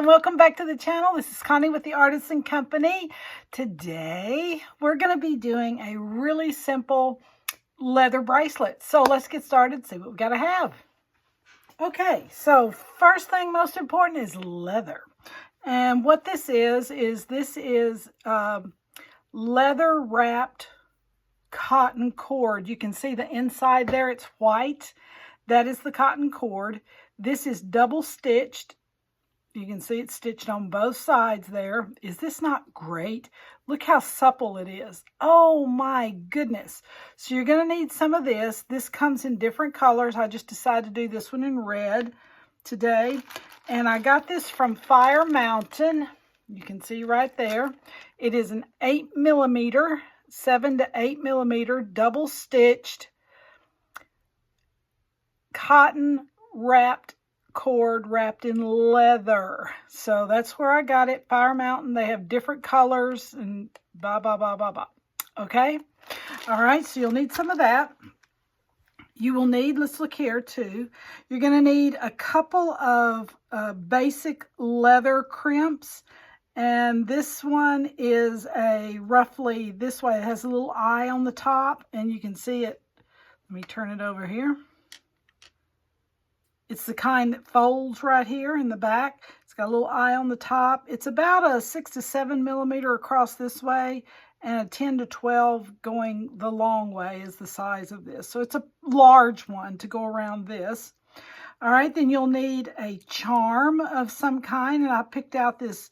and welcome back to the channel. This is Connie with the Artisan Company. Today we're going to be doing a really simple leather bracelet. So let's get started, see what we got to have. Okay, so first thing most important is leather. And what this is leather wrapped cotton cord. You can see the inside there, it's white. That is the cotton cord. This is double stitched. You can see it's stitched on both sides there. Is this not great? Look how supple it is. Oh my goodness. So you're going to need some of this. This comes in different colors. I just decided to do this one in red today. And I got this from Fire Mountain. You can see right there. It is an 8mm, 7 to 8mm double stitched cotton wrapped cord wrapped in leather. So that's where I got it. Fire Mountain. They have different colors and blah, blah, blah, blah, blah. Okay. All right. So you'll need some of that. You will need, let's look here too. You're going to need a couple of basic leather crimps. And this one is a roughly this way. It has a little eye on the top and you can see it. Let me turn it over here. It's the kind that folds right here in the back. It's got a little eye on the top. It's about a 6 to 7mm across this way and a 10 to 12 going the long way is the size of this. So it's a large one to go around this. All right, then you'll need a charm of some kind. And I picked out this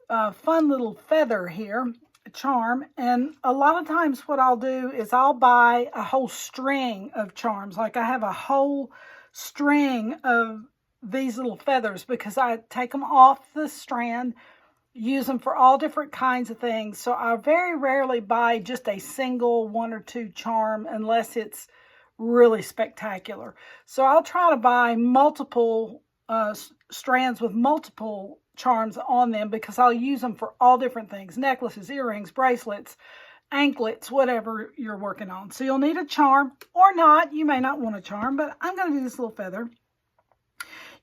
fun little feather here, a charm. And a lot of times what I'll do is I'll buy a whole string of charms. Like I have a whole string of these little feathers because I take them off the strand, use them for all different kinds of things. So I very rarely buy just a single 1 or 2 charm unless it's really spectacular. So I'll try to buy multiple strands with multiple charms on them because I'll use them for all different things: necklaces, earrings, bracelets, anklets, whatever you're working on. So you'll need a charm or not. You may not want a charm, but I'm going to do this little feather.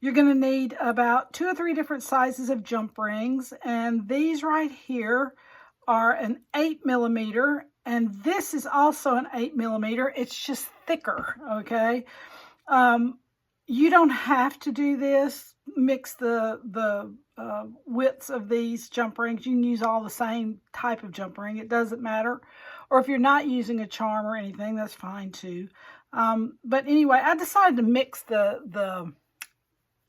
You're going to need about 2 or 3 different sizes of jump rings. And these right here are an 8mm. And this is also an 8mm. It's just thicker, okay? You don't have to do this. Mix the widths of these jump rings. You can use all the same type of jump ring. It doesn't matter. Or if you're not using a charm or anything, that's fine too. But anyway, I decided to mix the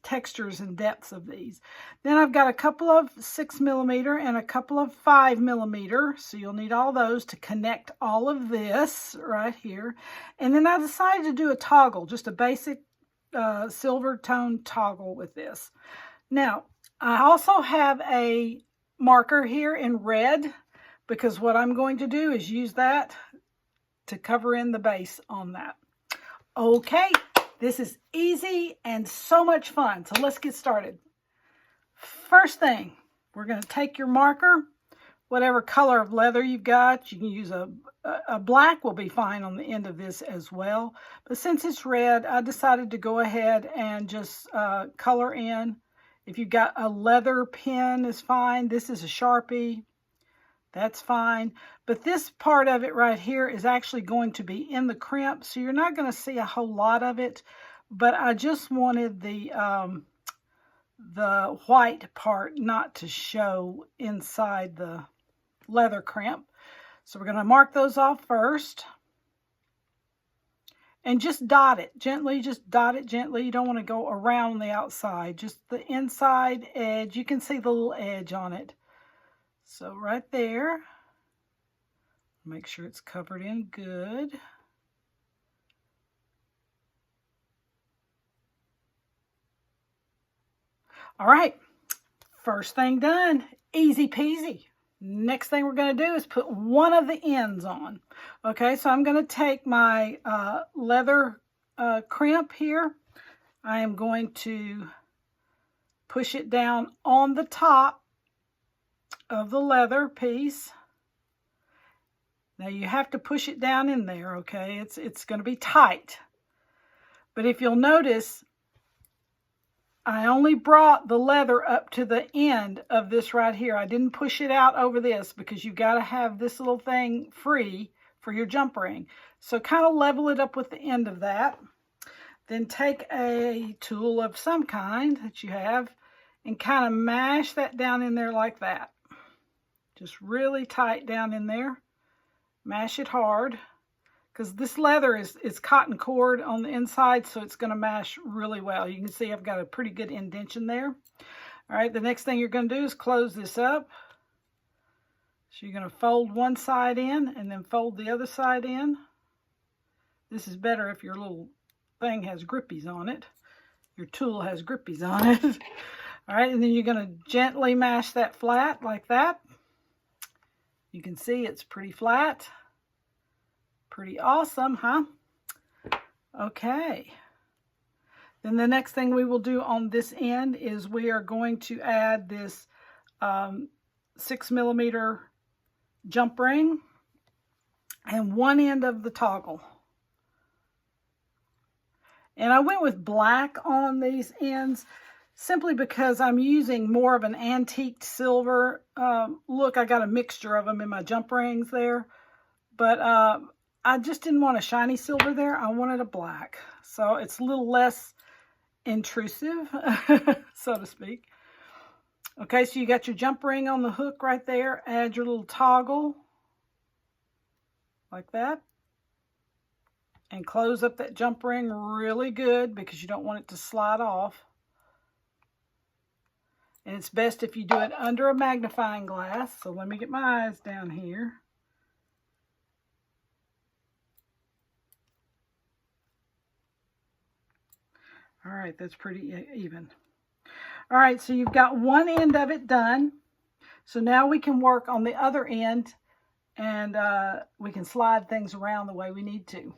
textures and depths of these. Then I've got a couple of 6mm and a couple of 5mm. So you'll need all those to connect all of this right here. And then I decided to do a toggle, just a basic silver tone toggle with this. Now, I also have a marker here in red because what I'm going to do is use that to cover in the base on that. Okay, this is easy and so much fun. So let's get started. First thing, we're going to take your marker, whatever color of leather you've got. You can use a black will be fine on the end of this as well. But since it's red, I decided to go ahead and just color in. If you've got a leather pen is fine. This is a Sharpie. That's fine. But this part of it right here is actually going to be in the crimp. So you're not going to see a whole lot of it. But I just wanted the white part not to show inside the leather crimp. So we're going to mark those off first. And just dot it gently, just dot it gently. You don't want to go around the outside, just the inside edge. You can see the little edge on it. So right there, make sure it's covered in good. All right, first thing done, easy peasy. Next thing we're going to do is put one of the ends on. Okay, so I'm going to take my leather crimp here. I am going to push it down on the top of the leather piece. Now you have to push it down in there, okay? It's going to be tight. But if you'll notice, I only brought the leather up to the end of this right here. I didn't push it out over this because you've got to have this little thing free for your jump ring. So kind of level it up with the end of that. Then take a tool of some kind that you have and kind of mash that down in there like that. Just really tight down in there. Mash it hard because this leather is cotton cord on the inside, so it's going to mash really well. You can see I've got a pretty good indentation there. All right, the next thing you're going to do is close this up. So you're going to fold one side in and then fold the other side in. This is better if your little thing has grippies on it. Your tool has grippies on it. All right, and then you're going to gently mash that flat like that. You can see it's pretty flat. Pretty awesome, huh? Okay. Then the next thing we will do on this end is we are going to add this 6mm jump ring and one end of the toggle. And I went with black on these ends simply because I'm using more of an antiqued silver look. I got a mixture of them in my jump rings there, but I just didn't want a shiny silver there. I wanted a black, so it's a little less intrusive, so to speak. Okay, so you got your jump ring on the hook right there. Add your little toggle like that. And close up that jump ring really good because you don't want it to slide off. And it's best if you do it under a magnifying glass. So let me get my eyes down here. All right, that's pretty even. All right, so you've got one end of it done. So now we can work on the other end and we can slide things around the way we need to.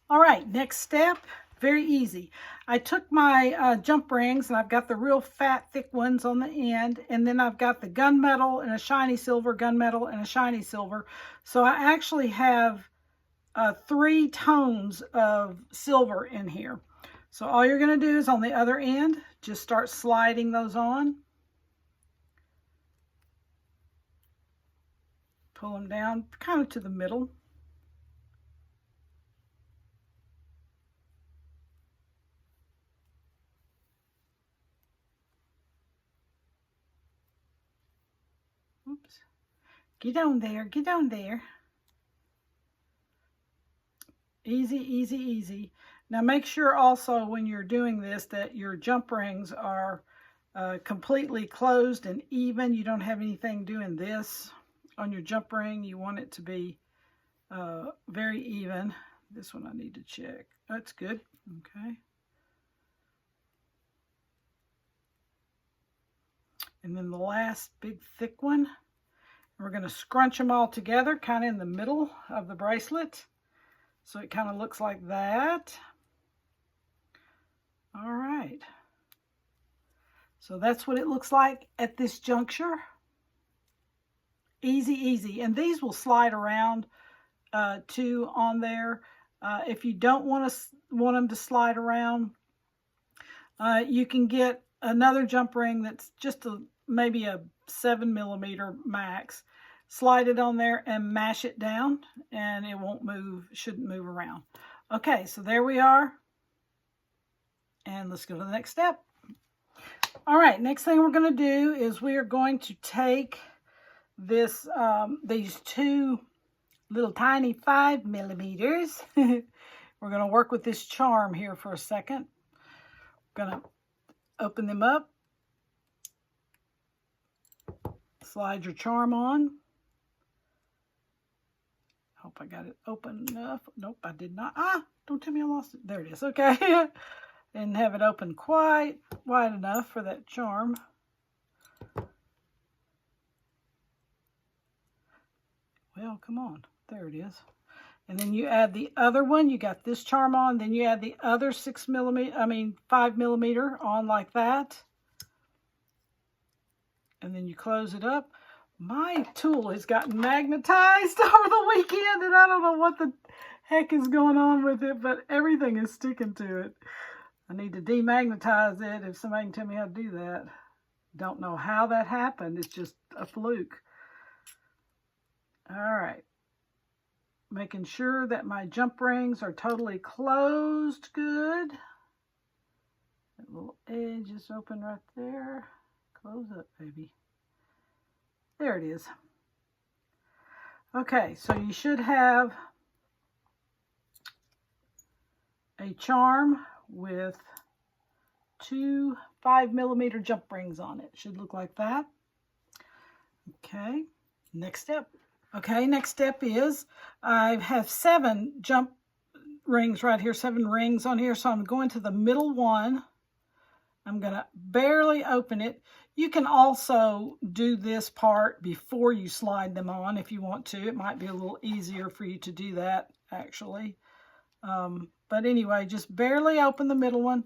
All right, next step, very easy. I took my jump rings and I've got the real fat, thick ones on the end, and then I've got the gunmetal and a shiny silver, gunmetal and a shiny silver. So I actually have 3 tones of silver in here. So all you're going to do is on the other end, just start sliding those on. Pull them down kind of to the middle. Oops. Get on there, get on there. Easy, easy, easy. Now make sure also when you're doing this that your jump rings are completely closed and even. You don't have anything doing this on your jump ring. You want it to be very even. This one I need to check. That's good. Okay. And then the last big thick one. We're going to scrunch them all together kind of in the middle of the bracelet. So it kind of looks like that. All right. So that's what it looks like at this juncture. Easy, easy. And these will slide around too on there. If you don't want them to slide around, you can get another jump ring that's just maybe a 7mm max. Slide it on there and mash it down and it won't move, shouldn't move around. Okay, so there we are. And let's go to the next step. All right, next thing we're going to do is we are going to take this, these 2 little tiny 5mm. We're going to work with this charm here for a second. We're going to open them up. Slide your charm on. Hope I got it open enough. Nope, I did not. Don't tell me I lost it. There it is. Okay. Didn't have it open quite wide enough for that charm. Well, come on. There it is. And then you add the other one. You got this charm on. Then you add the other 5mm on like that. And then you close it up. My tool has gotten magnetized over the weekend, and I don't know what the heck is going on with it, but everything is sticking to it. I need to demagnetize it if somebody can tell me how to do that. Don't know how that happened. It's just a fluke. All right. Making sure that my jump rings are totally closed good. That little edge is open right there. Close up, baby. There it is. Okay, so you should have a charm with 2 5mm jump rings on it. Should look like that. Okay, next step. Okay, next step is I have 7 jump rings right here, 7 rings on here. So I'm going to the middle one. I'm going to barely open it. You can also do this part before you slide them on if you want to. It might be a little easier for you to do that, actually. But anyway, just barely open the middle one,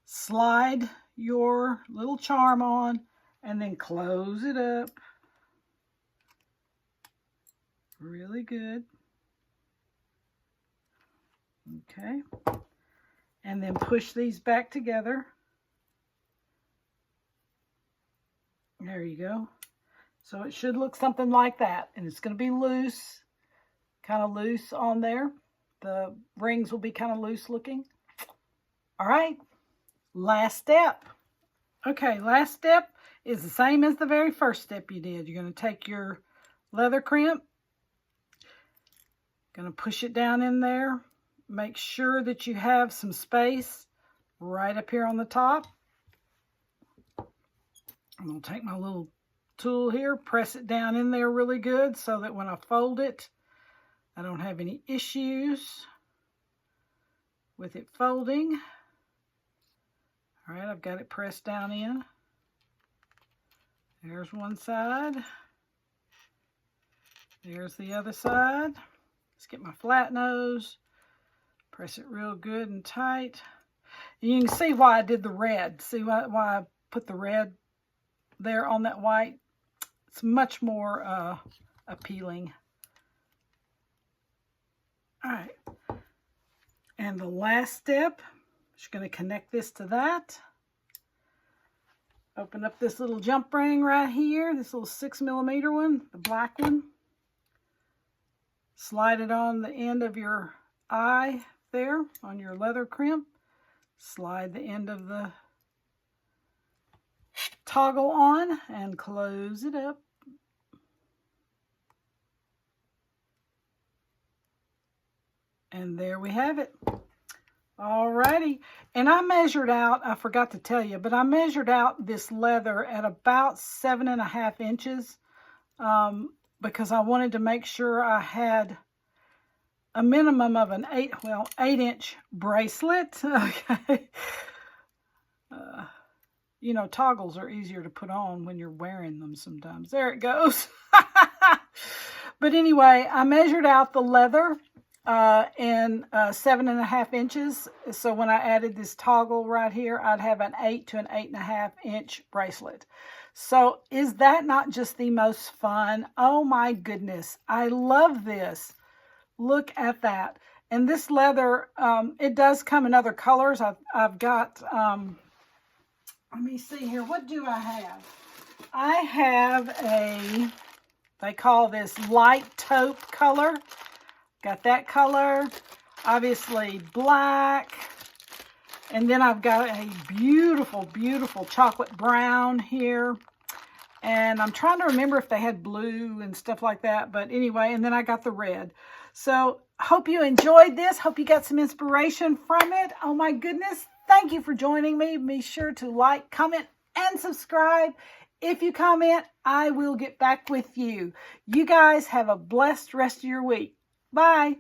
slide your little charm on, and then close it up. Really good. Okay. And then push these back together. There you go. So it should look something like that. And it's going to be loose, kind of loose on there. The rings will be kind of loose looking. All right, last step. Okay, last step is the same as the very first step you did. You're going to take your leather crimp, going to push it down in there. Make sure that you have some space right up here on the top. I'm going to take my little tool here, press it down in there really good so that when I fold it, I don't have any issues with it folding. All right, I've got it pressed down in. There's one side. There's the other side. Let's get my flat nose. Press it real good and tight. And you can see why I did the red. See why I put the red there on that white? It's much more appealing. All right. And the last step, just going to connect this to that. Open up this little jump ring right here, this little 6mm one, the black one. Slide it on the end of your eye there, on your leather crimp. Slide the end of the toggle on and close it up. And there we have it. Alrighty. And I measured out, I forgot to tell you, but I measured out this leather at about 7.5 inches because I wanted to make sure I had a minimum of an 8-inch bracelet. Okay. You know, toggles are easier to put on when you're wearing them sometimes. There it goes. But anyway, I measured out the leather in 7.5 inches. So when I added this toggle right here, I'd have an 8 to an 8.5 inch bracelet. So is that not just the most fun? Oh my goodness. I love this. Look at that. And this leather, it does come in other colors. I've got, let me see here. What do I have? I have they call this light taupe color. Got that color, obviously black, and then I've got a beautiful, beautiful chocolate brown here, and I'm trying to remember if they had blue and stuff like that, but anyway, and then I got the red. So, hope you enjoyed this, hope you got some inspiration from it. Oh my goodness, thank you for joining me. Be sure to like, comment, and subscribe. If you comment, I will get back with you. You guys have a blessed rest of your week. Bye.